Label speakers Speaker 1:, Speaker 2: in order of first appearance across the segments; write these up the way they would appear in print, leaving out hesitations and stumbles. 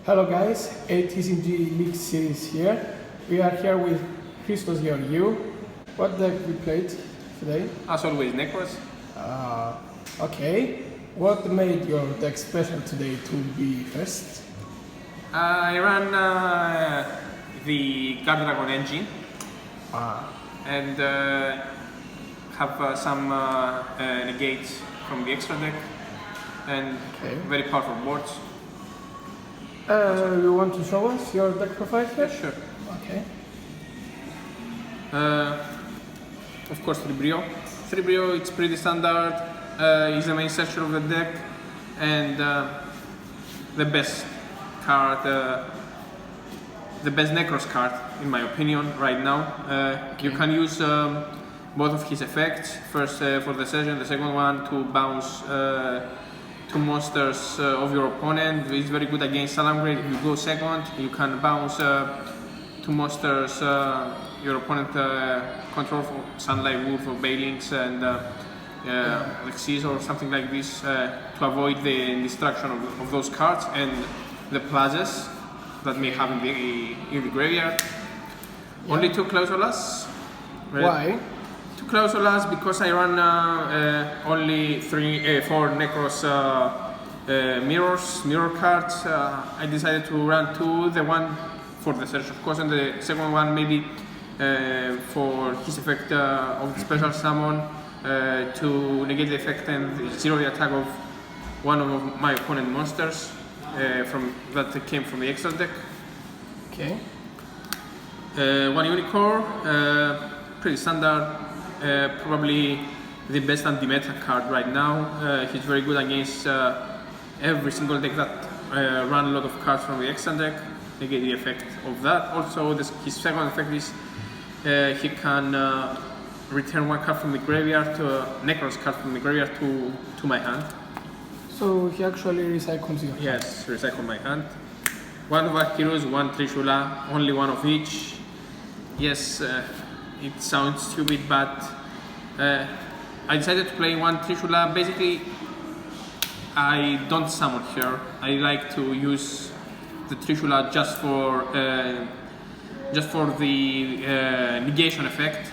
Speaker 1: Hello guys, ATCG League Series here. We are here with Christos Georgiou. What deck we played today?
Speaker 2: As always, Nekroz.
Speaker 1: Okay. What made your deck special today to be first?
Speaker 2: I ran the Guardragon engine and have some negates from the extra deck and very powerful boards.
Speaker 1: You want to show us your deck profile here?
Speaker 2: Yeah, sure.
Speaker 1: Okay.
Speaker 2: Of course, Yugioh. Yugioh, it's pretty standard. Is the main searcher of the deck and the best card, the best Nekroz card in my opinion right now. You can use both of his effects. First for the session, the second one to bounce two monsters of your opponent. It's very good against Salam Grade. If you go second, you can bounce two monsters your opponent control for Sunlight Wolf or Bailings and like Caesar or something like this to avoid the destruction of those cards and the plazas that may have in the graveyard. Yeah. Only two clausulas.
Speaker 1: Why?
Speaker 2: Two clausulas because I run only four Nekroz mirror cards. I decided to run two, the one for the search of course and the second one maybe for his effect of the special summon to negate the effect and zero the attack of one of my opponent monsters that came from the extra deck.
Speaker 1: Okay.
Speaker 2: One unicorn, pretty standard. Probably the best anti-meta card right now. He's very good against every single deck that run a lot of cards from the extra deck. They get the effect of that. Also, his second effect is he can return one card from the graveyard to a Nekroz card from the graveyard to my hand.
Speaker 1: So he actually recycles your hand?
Speaker 2: Yes, recycle my hand. One Valkyros, one Trishula, only one of each. Yes, it sounds stupid, but I decided to play one Trishula. Basically, I don't summon her. I like to use the Trishula just for the negation effect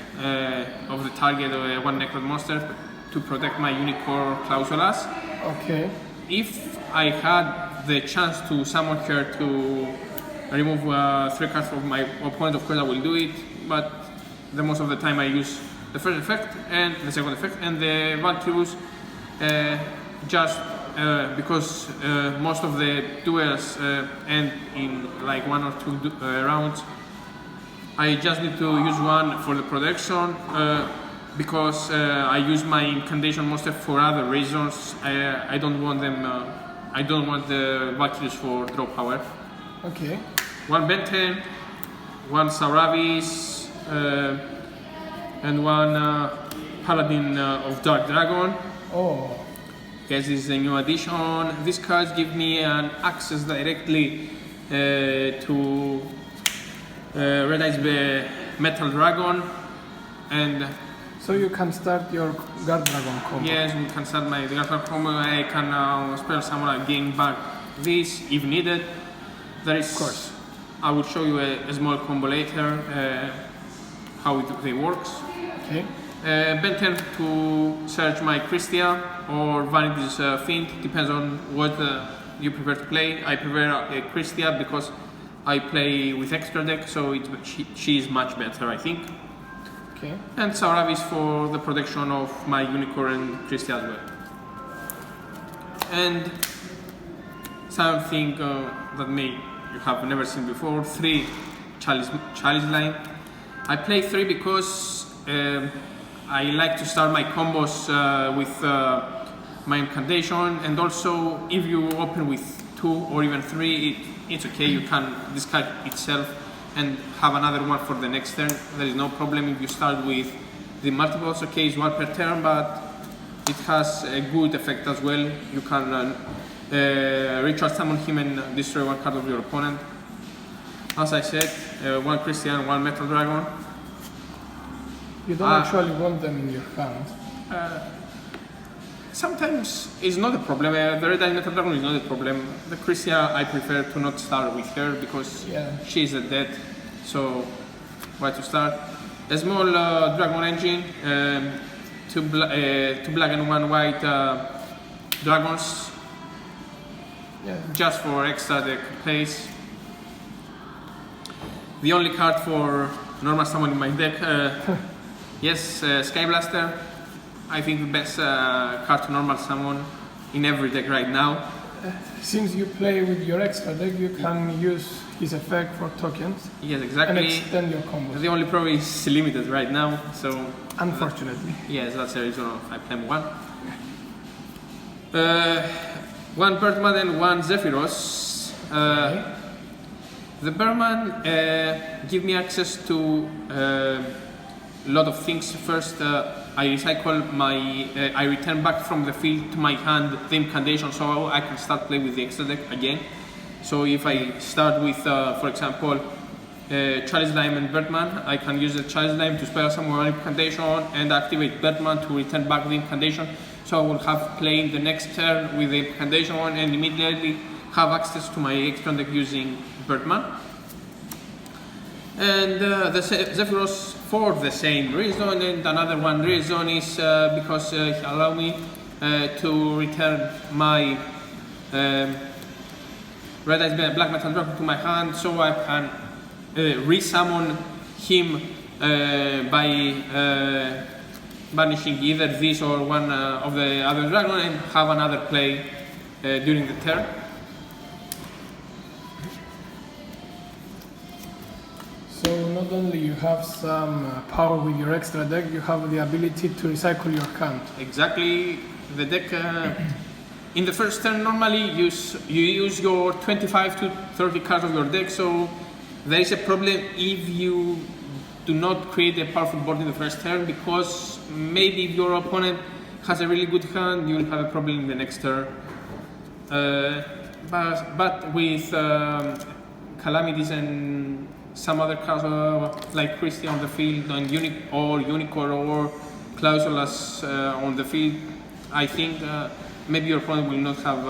Speaker 2: of the target of one Nekroz monster to protect my unicorn clausulas.
Speaker 1: Okay.
Speaker 2: If I had the chance to summon her to remove 3 cards from my opponent, of course I will do it, but the most of the time I use the first effect and the second effect and the Valkyros just because most of the duels end in like 1 or 2 rounds. I just need to use one for the protection because I use my incantation monster for other reasons. I don't want them. I don't want the Valkyries for draw power.
Speaker 1: Okay.
Speaker 2: One Benten, one Sauravis, and one Paladin of Guardragon.
Speaker 1: Oh.
Speaker 2: Yes, this is a new addition. These cards give me an access directly to Red Eyes Metal Dragon, and
Speaker 1: so you can start your Guardragon combo.
Speaker 2: yes, we can start my Guardragon combo. I can spell summon and gain back this if needed. There is, of course, I will show you a small combo later how it works.
Speaker 1: Okay.
Speaker 2: Benten to search my Christia or Vanity's Fiend, depends on what you prefer to play. I prefer Christia because I play with extra deck, so she is much better, I think.
Speaker 1: Okay.
Speaker 2: And Sauravis for the protection of my unicorn and Christia as well. And something that you have never seen before, 3 Chalice line. I play 3 because I like to start my combos with my incantation, and also if you open with 2 or even 3, it's okay, you can discard itself and have another one for the next turn. There is no problem if you start with the multiples. Okay, it's 1 per turn, but it has a good effect as well. You can recharge summon him and destroy 1 card of your opponent. As I said, 1 Christian, 1 Metal Dragon.
Speaker 1: You don't actually want them in your hand.
Speaker 2: Sometimes it's not a problem. The Red Eyes Metal Dragon is not a problem. The Christia, I prefer to not start with her because she's a dead. So why to start? A small Dragon engine, two black and one white dragons, just for extra deck place. The only card for normal summon in my deck, Sky Blaster. I think the best card to normal summon in every deck right now.
Speaker 1: Since you play with your extra deck, you can use his effect for tokens.
Speaker 2: Yes, exactly.
Speaker 1: And extend your combos.
Speaker 2: The only problem is limited right now, so...
Speaker 1: Unfortunately.
Speaker 2: Yes, that's the reason I play one. One Birdman and one Zephyros. The Birdman give me access to a lot of things. First, I recycle my, I return back from the field to my hand the incantation, so I can start playing with the extra deck again. So if I start with, for example, Chalice Lime and Birdman, I can use the Chalice Lime to spell some more incantation and activate Birdman to return back the incantation. So I will have playing the next turn with the incantation one and immediately have access to my extra deck using Birdman. And the Zephyros for the same reason, and another one reason is because he allows me to return my Red Eyes Black Metal Dragon to my hand, so I can resummon him by banishing either this or one of the other dragon and have another play during the turn.
Speaker 1: So not only you have some power with your extra deck, you have the ability to recycle your count.
Speaker 2: Exactly. The deck in the first turn normally you use your 25 to 30 cards of your deck, so there is a problem if you do not create a powerful board in the first turn, because maybe if your opponent has a really good hand, you will have a problem in the next turn. But with Calamities and some other cards like Christie on the field and Unicorn or Clausulas on the field, I think maybe your opponent will not have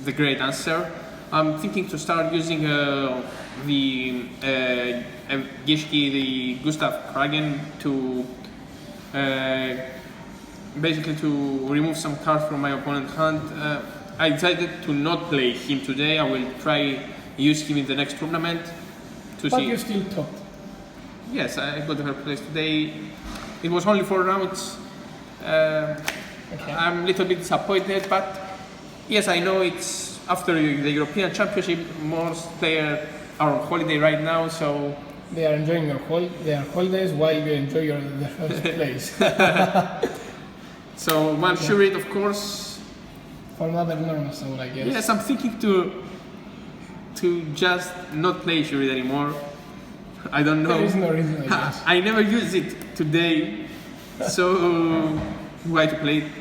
Speaker 2: the great answer. I'm thinking to start using the Gishki, the Gustav Kragen, to basically to remove some cards from my opponent's hand. I decided to not play him today. I will try use him in the next tournament to see.
Speaker 1: But you still topped.
Speaker 2: Yes, I got her place today. It was only 4 rounds.
Speaker 1: Okay.
Speaker 2: I'm a little bit disappointed, but yes, I know it's after the European Championship. Most players are on holiday right now, so
Speaker 1: they are enjoying their holidays while you enjoy the first place.
Speaker 2: So one Shurit, of course.
Speaker 1: For another normal soul, I guess.
Speaker 2: Yes, I'm thinking to just not play Shurit anymore. I don't know.
Speaker 1: There is no reason, I guess.
Speaker 2: I never used it today, so why to play it?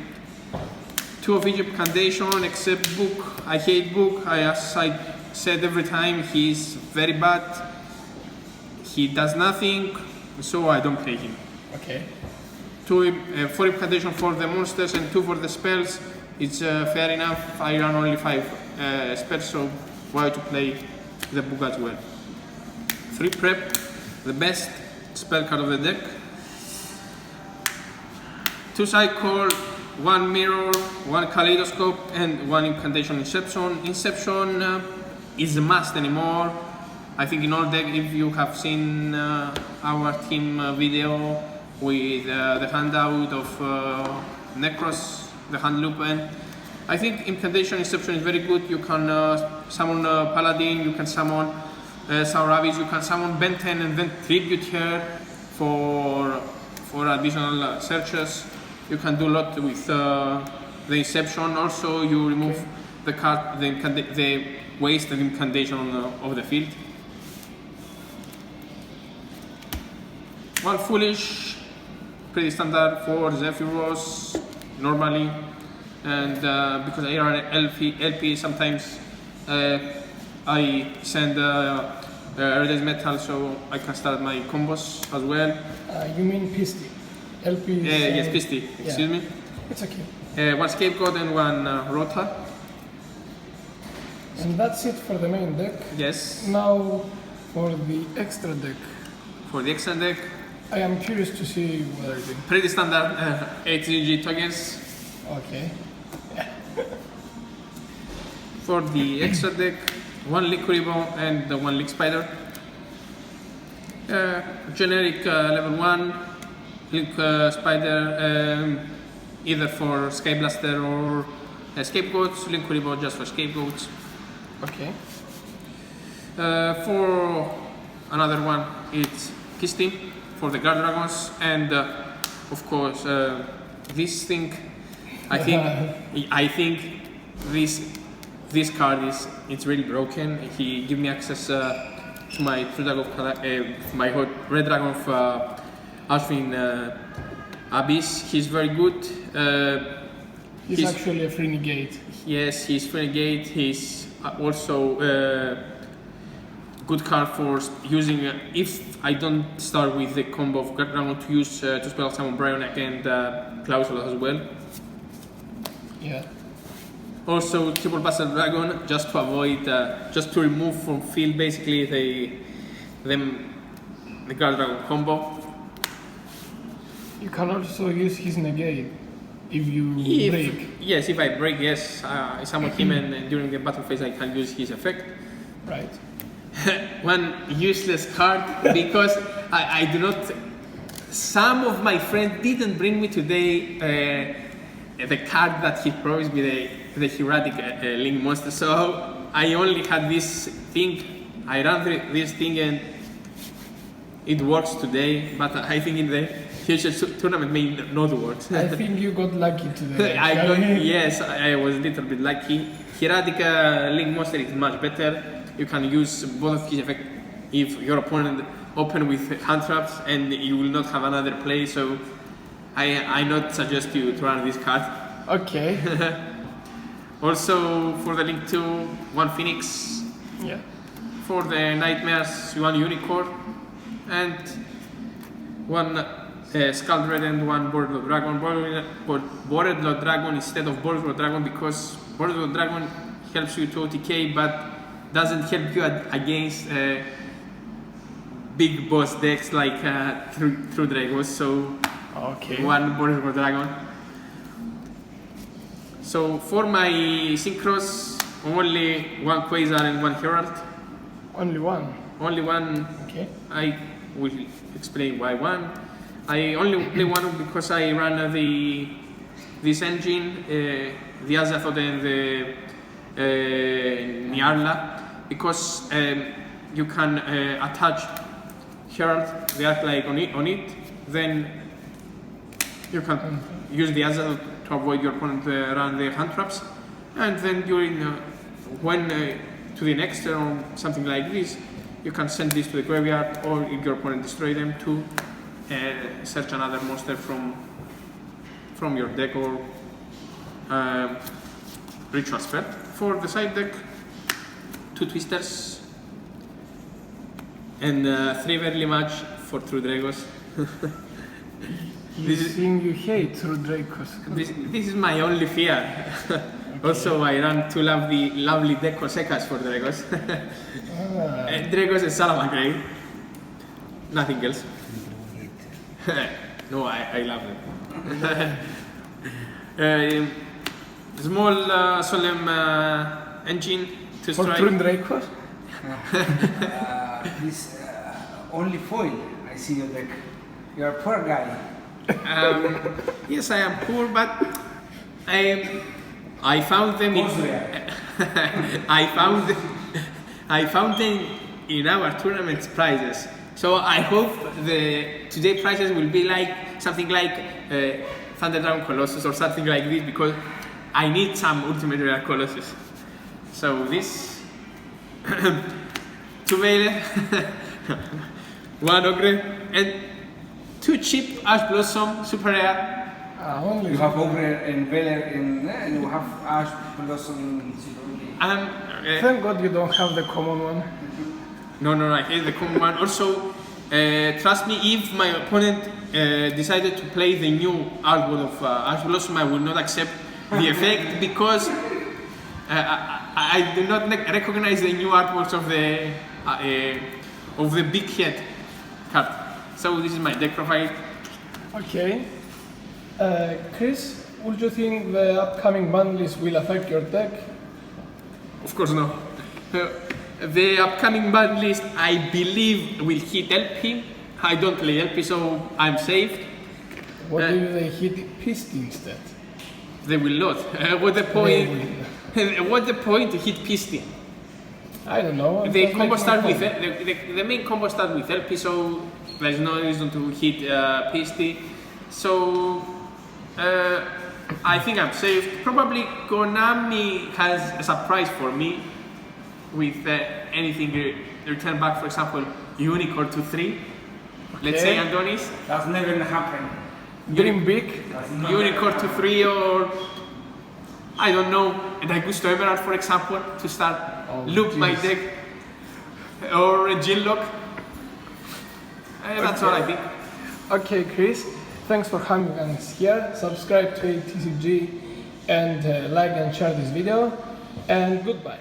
Speaker 2: 2 of Egypt Foundation, except Book. I hate Book. As I said every time, he's very bad. He does nothing, so I don't play him.
Speaker 1: Okay.
Speaker 2: 4 incantation for the monsters and 2 for the spells. It's fair enough. I run only 5 spells, so why to play the book as well. 3 prep, the best spell card of the deck. 2 cycle, 1 mirror, 1 kaleidoscope, and 1 incantation inception. Inception is a must anymore. I think in all deck, if you have seen our team video with the handout of Nekroz, the hand loop, and I think incantation inception is very good. You can summon Paladin, you can summon Sauravis, you can summon Benten and then tribute her for additional searches. You can do a lot with the inception. Also, you remove the card, the wasted incantation of the field. 1 foolish, pretty standard for Zephyros normally, and because I run LP sometimes I send Red Eyes Metal, so I can start my combos as well.
Speaker 1: You mean Pisti? LP is,
Speaker 2: yes, Pisti, excuse me.
Speaker 1: It's okay.
Speaker 2: One scapegoat and one rota.
Speaker 1: And that's it for the main deck.
Speaker 2: Yes.
Speaker 1: Now for the extra deck.
Speaker 2: For the extra deck,
Speaker 1: I am curious to see what are they.
Speaker 2: pretty standard ATCG tokens.
Speaker 1: Okay.
Speaker 2: For the extra deck, one Liquoribo and one Lick Spider. Generic level 1 Lick Spider, either for Sky Blaster or Scapegoats. Liquoribo just for Scapegoats.
Speaker 1: Okay.
Speaker 2: For another one, it's Kistim for the Guardragons, and of course this thing. I think this card it's really broken. He gave me access to my my Red Dragon of Ashwin Abyss. He's very good.
Speaker 1: He's actually a free negate.
Speaker 2: Yes, he's free negate. He's also good card for using if I don't start with the combo of Guardragon to use to spell summon Bryonic and Clausula as well.
Speaker 1: Yeah.
Speaker 2: Also triple Bastard Dragon just to avoid, just to remove from field basically the Guardragon combo.
Speaker 1: You can also use his negate if you break.
Speaker 2: Yes, if I break, yes, I summon him and during the battle phase I can use his effect.
Speaker 1: Right.
Speaker 2: One useless card because I do not. Some of my friends didn't bring me today the card that he promised me, the Hieratic Link Monster. So I only had this thing. I ran this thing and it works today. But I think in the future tournament may not work.
Speaker 1: I think you got lucky today.
Speaker 2: Yes, I was a little bit lucky. Hieratic Link Monster is much better. You can use both of his effects if your opponent open with hand traps and you will not have another play, so I not suggest you to run this card.
Speaker 1: Okay.
Speaker 2: Also for the Link 2, one Phoenix.
Speaker 1: Yeah.
Speaker 2: For the Nightmares, one Unicorn. And one Scald and one Borderlord Dragon. Borderlord Dragon instead of Borderlord Dragon because Borderlord Dragon helps you to OTK but doesn't help you against big boss decks like through Dragos, so
Speaker 1: okay.
Speaker 2: one Borderlord Dragon. So for my synchros, only one Quasar and one Herald.
Speaker 1: Only one?
Speaker 2: Only one.
Speaker 1: Okay.
Speaker 2: I will explain why one. I only play one because I run this engine, the Azathoth and the Nyarla, because you can attach Herald, the Arclight on it, then you can use the Azathoth to avoid your opponent run the hand traps, and then during when to the next turn or something like this, you can send this to the graveyard, or if your opponent destroy them, to search another monster from your deck or Ritual Spell. For the side deck, two Twisters and 3 Verily Match for True Dragos.
Speaker 1: You hate True Dragos.
Speaker 2: This is my only fear. Okay. Also, I run two lovely deck Kosekas for Dragos. Dragos and Salamangreat. Nothing else. No, I love them. Small solemn engine to
Speaker 1: for
Speaker 2: strike.
Speaker 1: True Dragos?
Speaker 3: This only foil. I see your deck. You're a poor guy.
Speaker 2: Yes, I am poor, but I found them. I found them in our tournament prizes. So I hope the today prizes will be like something like Thunder Dragon Colossus or something like this, because I need some Ultimate Rare Colossus. So this 2 Veiler, 1 Ogre, and 2 cheap Ash Blossom Super Rare.
Speaker 1: Only
Speaker 3: You have Ogre and Veler and you have Ash Blossom.
Speaker 1: Thank God you don't have the common one.
Speaker 2: No, I hate the common one. Also, trust me, if my opponent decided to play the new artwork of Archblossom, I will not accept the effect because I do not recognize the new artworks of the big head card. So this is my deck profile.
Speaker 1: Okay. Chris, would you think the upcoming ban list will affect your deck?
Speaker 2: Of course no. The upcoming ban list, I believe, will hit LP. I don't play LP, so I'm safe.
Speaker 1: What if they hit Pisty instead?
Speaker 2: They will not. What's the point? What's the point to hit Pisty?
Speaker 1: I don't know.
Speaker 2: The combo start with the main combo start with LP, so there's no reason to hit Pisty. So I think I'm safe. Probably Konami has a surprise for me with anything return back. For example, Unicorn to 3. Let's say Andonis.
Speaker 3: That's never gonna happen.
Speaker 1: Dream big.
Speaker 2: Unicorn to 3 or I don't know, Daigusto Emerald for example, to start loop my deck, or a Jinlock. That's all I think.
Speaker 1: Okay, Chris, thanks for having us here. Subscribe to ATCG and like and share this video, and goodbye.